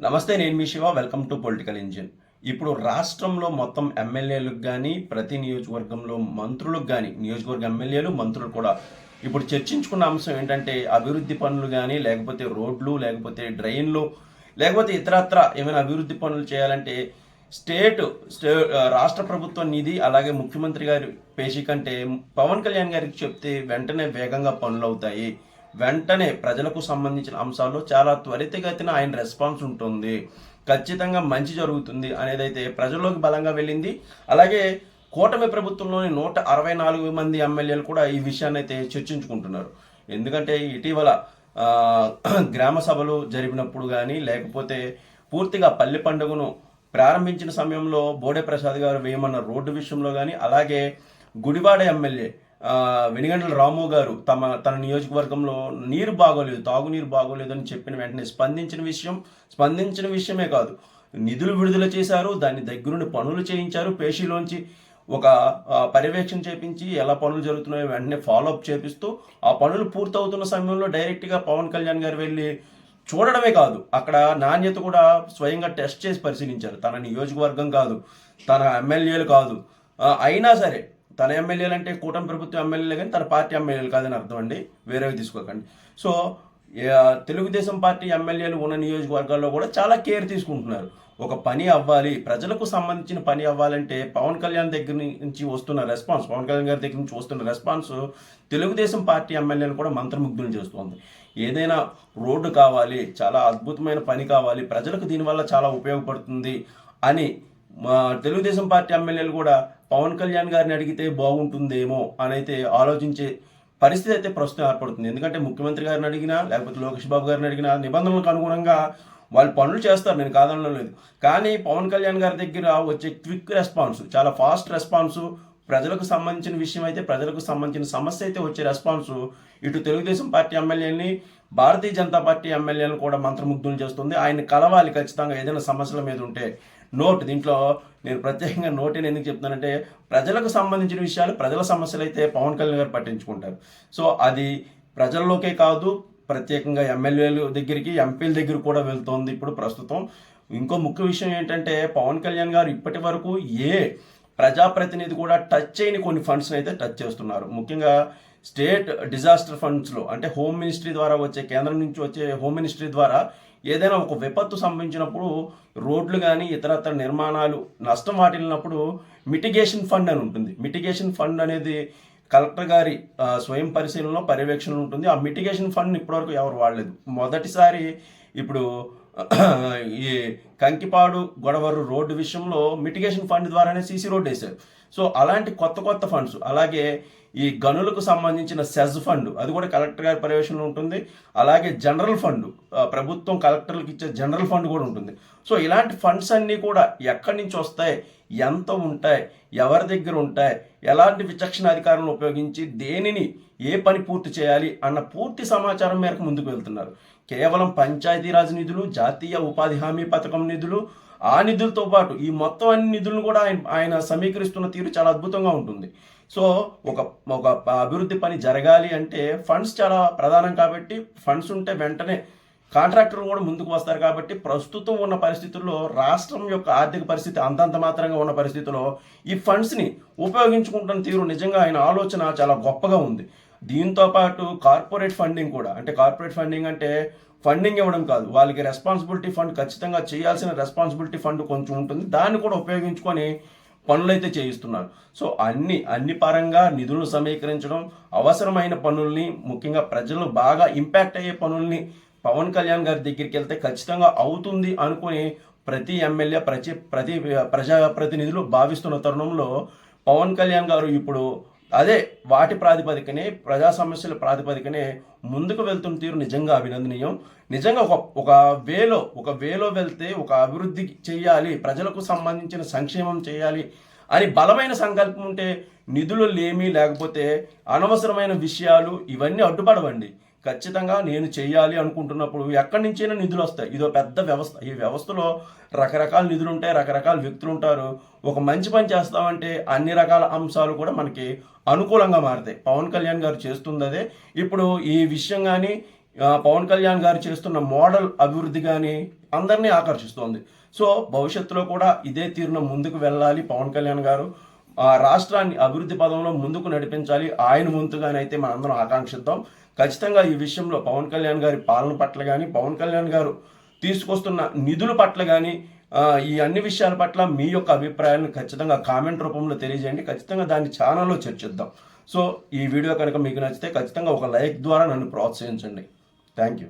నమస్తే, నేను మీ Shiva. Welcome to political engine. ఇప్పుడు రాష్ట్రంలో మొత్తం ఎమ్మెల్యేలకు కానీ, ప్రతి నియోజకవర్గంలో మంత్రులకు కానీ, నియోజకవర్గ ఎమ్మెల్యేలు మంత్రులు కూడా ఇప్పుడు చర్చించుకున్న అంశం ఏంటంటే అభివృద్ధి పనులు కానీ, లేకపోతే రోడ్లు, లేకపోతే డ్రైన్లు, లేకపోతే ఇతరత్ర ఏమైనా అభివృద్ధి పనులు చేయాలంటే రాష్ట్ర ప్రభుత్వం నిధి, అలాగే ముఖ్యమంత్రి గారి పేషీ కంటే పవన్ కళ్యాణ్ గారికి చెప్తే వెంటనే వేగంగా పనులు అవుతాయి. వెంటనే ప్రజలకు సంబంధించిన అంశాల్లో చాలా త్వరితగతిన ఆయన రెస్పాన్స్ ఉంటుంది, ఖచ్చితంగా మంచి జరుగుతుంది అనేదైతే ప్రజల్లోకి బలంగా వెళ్ళింది. అలాగే కూటమి ప్రభుత్వంలోని 164 మంది ఎమ్మెల్యేలు కూడా ఈ విషయాన్ని అయితే చర్చించుకుంటున్నారు. ఎందుకంటే ఇటీవల గ్రామ సభలు జరిపినప్పుడు కానీ, లేకపోతే పూర్తిగా పల్లె పండుగను ప్రారంభించిన సమయంలో బోడే ప్రసాద్ గారు వేయమన్న రోడ్డు విషయంలో కానీ, అలాగే గుడివాడ ఎమ్మెల్యే వెనిగండ్ల రాము గారు తన నియోజకవర్గంలో నీరు బాగోలేదు, తాగునీరు బాగోలేదు అని చెప్పిన వెంటనే స్పందించిన విషయమే కాదు, నిధులు విడుదల చేశారు, దాన్ని దగ్గరుండి పనులు చేయించారు, పేషీలోంచి ఒక పర్యవేక్షణ చేపించి ఎలా పనులు జరుగుతున్నాయో వెంటనే ఫాలోఅప్ చేపిస్తూ ఆ పనులు పూర్తవుతున్న సమయంలో డైరెక్ట్గా పవన్ కళ్యాణ్ గారు వెళ్ళి చూడడమే కాదు, అక్కడ నాణ్యత కూడా స్వయంగా టెస్ట్ చేసి పరిశీలించారు. తన నియోజకవర్గం కాదు, తన ఎమ్మెల్యేలు కాదు, అయినా సరే తన ఎమ్మెల్యేలు అంటే కూటమి ప్రభుత్వం ఎమ్మెల్యేలు కానీ తన పార్టీ ఎమ్మెల్యేలు కాదని అర్థం అండి, వేరేవి తీసుకోకండి. సో తెలుగుదేశం పార్టీ ఎమ్మెల్యేలు ఉన్న నియోజకవర్గాల్లో కూడా చాలా కేర్ తీసుకుంటున్నారు. ఒక పని అవ్వాలి, ప్రజలకు సంబంధించిన పని అవ్వాలంటే పవన్ కళ్యాణ్ పవన్ కళ్యాణ్ గారి దగ్గర నుంచి వస్తున్న రెస్పాన్స్ తెలుగుదేశం పార్టీ ఎమ్మెల్యేలు కూడా మంత్రముగ్ధులు చేస్తుంది. ఏదైనా రోడ్డు కావాలి, చాలా అద్భుతమైన పని కావాలి, ప్రజలకు దీనివల్ల చాలా ఉపయోగపడుతుంది అని తెలుగుదేశం పార్టీ ఎమ్మెల్యేలు కూడా పవన్ కళ్యాణ్ గారిని అడిగితే బాగుంటుందేమో అని అయితే ఆలోచించే పరిస్థితి అయితే ప్రస్తుతం ఏర్పడుతుంది. ఎందుకంటే ముఖ్యమంత్రి గారిని అడిగినా, లేకపోతే లోకేష్ బాబు గారిని అడిగినా నిబంధనలకు అనుగుణంగా వాళ్ళు పనులు చేస్తారు, నేను కాదనడం లేదు. కానీ పవన్ కళ్యాణ్ గారి దగ్గర వచ్చే క్విక్ రెస్పాన్స్, చాలా ఫాస్ట్ రెస్పాన్సు, ప్రజలకు సంబంధించిన విషయం అయితే, ప్రజలకు సంబంధించిన సమస్య అయితే వచ్చే రెస్పాన్సు ఇటు తెలుగుదేశం పార్టీ ఎమ్మెల్యేని, భారతీయ జనతా పార్టీ ఎమ్మెల్యేలను కూడా మంత్రముగ్ధులు చేస్తుంది. ఆయన కలవాలి ఖచ్చితంగా ఏదైనా సమస్యల మీద ఉంటే. దీంట్లో నేను ప్రత్యేకంగా నోటిని ఎందుకు చెప్తున్నానంటే, ప్రజలకు సంబంధించిన విషయాలు, ప్రజల సమస్యలు అయితే పవన్ కళ్యాణ్ గారు పట్టించుకుంటారు. సో అది ప్రజల్లోకే కాదు, ప్రత్యేకంగా ఎమ్మెల్యేల దగ్గరికి, ఎంపీల దగ్గర కూడా వెళ్తోంది ఇప్పుడు ప్రస్తుతం. ఇంకో ముఖ్య విషయం ఏంటంటే, పవన్ కళ్యాణ్ గారు ఇప్పటి వరకు ఏ ప్రజాప్రతినిధి కూడా టచ్ చేయని కొన్ని ఫండ్స్ని అయితే టచ్ చేస్తున్నారు. ముఖ్యంగా స్టేట్ డిజాస్టర్ ఫండ్స్లో, అంటే హోమ్ మినిస్ట్రీ ద్వారా వచ్చే, కేంద్రం నుంచి వచ్చే హోమ్ మినిస్ట్రీ ద్వారా ఏదైనా ఒక విపత్తు సంభవించినప్పుడు, రోడ్లు కానీ ఇతరత్ర నిర్మాణాలు నష్టం వాటిల్లినప్పుడు మిటిగేషన్ ఫండ్ అని ఉంటుంది. మిటిగేషన్ ఫండ్ అనేది కలెక్టర్ గారి స్వయం పరిశీలనలో, పర్యవేక్షణలో ఉంటుంది. ఆ మిటిగేషన్ ఫండ్ ఇప్పటివరకు ఎవరు వాడలేదు. మొదటిసారి ఇప్పుడు ఈ కంకిపాడు గొడవరు రోడ్డు విషయంలో మిటిగేషన్ ఫండ్ ద్వారానే సీసీ రోడ్డు వేశారు. సో అలాంటి కొత్త ఫండ్స్, అలాగే ఈ గనులకు సంబంధించిన సెజ్ ఫండ్, అది కూడా కలెక్టర్ గారి పర్యవేక్షణలో ఉంటుంది. అలాగే జనరల్ ఫండ్, ప్రభుత్వం కలెక్టర్లకు ఇచ్చే జనరల్ ఫండ్ కూడా ఉంటుంది. సో ఇలాంటి ఫండ్స్ అన్నీ కూడా ఎక్కడి నుంచి వస్తాయి, ఎంత ఉంటాయి, ఎవరి దగ్గర ఉంటాయి, ఎలాంటి విచక్షణ అధికారులను ఉపయోగించి దేనిని ఏ పని పూర్తి చేయాలి అన్న పూర్తి సమాచారం మేరకు ముందుకు వెళ్తున్నారు. కేవలం పంచాయతీరాజ్ నిధులు, జాతీయ ఉపాధి హామీ పథకం నిధులు, ఆ నిధులతో పాటు ఈ మొత్తం అన్ని నిధులను కూడా ఆయన సమీకరిస్తున్న తీరు చాలా అద్భుతంగా ఉంటుంది. సో ఒక అభివృద్ధి పని జరగాలి అంటే ఫండ్స్ చాలా ప్రధానం. కాబట్టి ఫండ్స్ ఉంటే వెంటనే కాంట్రాక్టర్లు కూడా ముందుకు వస్తారు. కాబట్టి ప్రస్తుతం ఉన్న పరిస్థితుల్లో, రాష్ట్రం యొక్క ఆర్థిక పరిస్థితి అంతంత మాత్రంగా ఉన్న పరిస్థితుల్లో ఈ ఫండ్స్ని ఉపయోగించుకుంటున్న తీరు నిజంగా ఆయన ఆలోచన చాలా గొప్పగా ఉంది. దీంతో పాటు కార్పొరేట్ ఫండింగ్ కూడా, అంటే కార్పొరేట్ ఫండింగ్ అంటే ఫండింగ్ ఇవ్వడం కాదు, వాళ్ళకి రెస్పాన్సిబిలిటీ ఫండ్, ఖచ్చితంగా చేయాల్సిన రెస్పాన్సిబిలిటీ ఫండ్ కొంచెం ఉంటుంది, దాన్ని కూడా ఉపయోగించుకొని పనులైతే చేయిస్తున్నారు. సో అన్ని పరంగా నిధులను సమీకరించడం, అవసరమైన పనుల్ని, ముఖ్యంగా ప్రజలు బాగా ఇంపాక్ట్ అయ్యే పనుల్ని పవన్ కళ్యాణ్ గారి దగ్గరికి వెళ్తే ఖచ్చితంగా అవుతుంది అనుకుని ప్రతి ఎమ్మెల్యే, ప్రతి ప్రజాప్రతినిధులు భావిస్తున్న తరుణంలో పవన్ కళ్యాణ్ గారు ఇప్పుడు అదే వాటి ప్రాతిపదికనే, ప్రజా సమస్యల ప్రాతిపదికనే ముందుకు వెళ్తున్న తీరు నిజంగా అభినందనీయం. నిజంగా ఒక వేలో వెళ్తే, ఒక అభివృద్ధి చేయాలి, ప్రజలకు సంబంధించిన సంక్షేమం చేయాలి అని బలమైన సంకల్పం ఉంటే నిధులు లేమి, లేకపోతే అనవసరమైన విషయాలు ఇవన్నీ అడ్డుపడవండి. ఖచ్చితంగా నేను చేయాలి అనుకుంటున్నప్పుడు ఎక్కడి నుంచైనా నిధులు వస్తాయి. ఇదో పెద్ద వ్యవస్థ. ఈ వ్యవస్థలో రకరకాల నిధులు ఉంటాయి, రకరకాల వ్యక్తులు ఉంటారు. ఒక మంచి పని చేస్తామంటే అన్ని రకాల అంశాలు కూడా మనకి అనుకూలంగా మారుతాయి. పవన్ కళ్యాణ్ గారు చేస్తుంది అదే. ఇప్పుడు ఈ విషయం కానీ, పవన్ కళ్యాణ్ గారు చేస్తున్న మోడల్ అభివృద్ధి కానీ అందరినీ ఆకర్షిస్తోంది. సో భవిష్యత్తులో కూడా ఇదే తీరున ముందుకు వెళ్ళాలి పవన్ కళ్యాణ్ గారు. రాష్ట్రాన్ని అభివృద్ధి పదంలో ముందుకు నడిపించాలి. ఆయన వంతుగానైతే మనందరం ఆకాంక్షిద్దాం. ఖచ్చితంగా ఈ విషయంలో పవన్ కళ్యాణ్ గారి పాలన పట్ల కానీ, పవన్ కళ్యాణ్ గారు తీసుకొస్తున్న నిధుల పట్ల కానీ, ఈ అన్ని విషయాల పట్ల మీ యొక్క అభిప్రాయాలను ఖచ్చితంగా కామెంట్ రూపంలో తెలియజేయండి. ఖచ్చితంగా దాన్ని ఛానల్లో చర్చిద్దాం. సో ఈ వీడియో కనుక మీకు నచ్చితే ఖచ్చితంగా ఒక లైక్ ద్వారా నన్ను ప్రోత్సహించండి. Thank you.